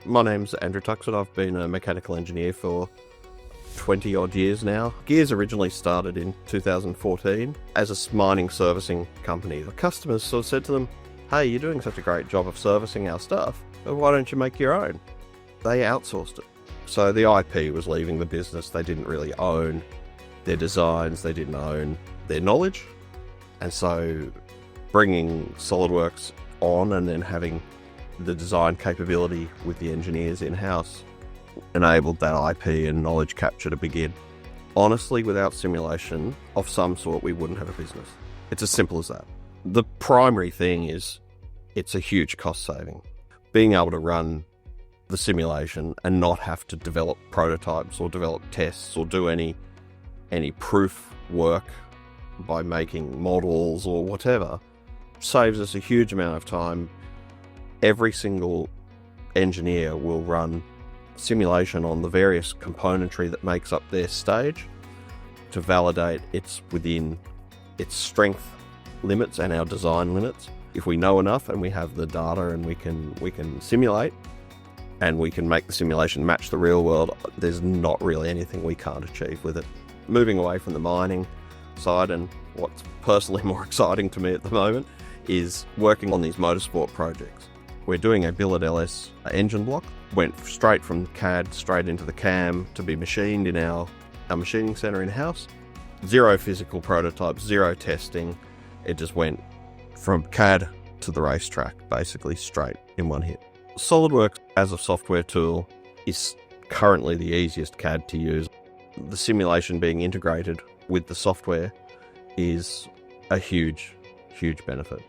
My name's Andrew Tuxford. I've been a mechanical engineer for 20 odd years now. Gears originally started in 2014 as a mining servicing company. The customers sort of said to them, hey, you're doing such a great job of servicing our stuff, why don't you make your own? They outsourced it. So the IP was leaving the business. They didn't really own their designs, they didn't own their knowledge. And so bringing SolidWorks on and then having the design capability with the engineers in-house enabled that IP and knowledge capture to begin. Honestly, without simulation of some sort, we wouldn't have a business. It's as simple as that. The primary thing is it's a huge cost saving. Being able to run the simulation and not have to develop prototypes or develop tests or do any proof work by making models or whatever saves us a huge amount of time. Every single engineer will run simulation on the various componentry that makes up their stage to validate it's within its strength limits and our design limits. If we know enough and we have the data and we can simulate and we can make the simulation match the real world, there's not really anything we can't achieve with it. Moving away from the mining side, and what's personally more exciting to me at the moment is working on these motorsport projects. We're doing a billet LS engine block, went straight from CAD straight into the CAM to be machined in our machining centre in-house. Zero physical prototypes, zero testing. It just went from CAD to the racetrack, basically straight in one hit. SolidWorks as a software tool is currently the easiest CAD to use. The simulation being integrated with the software is a huge, huge benefit.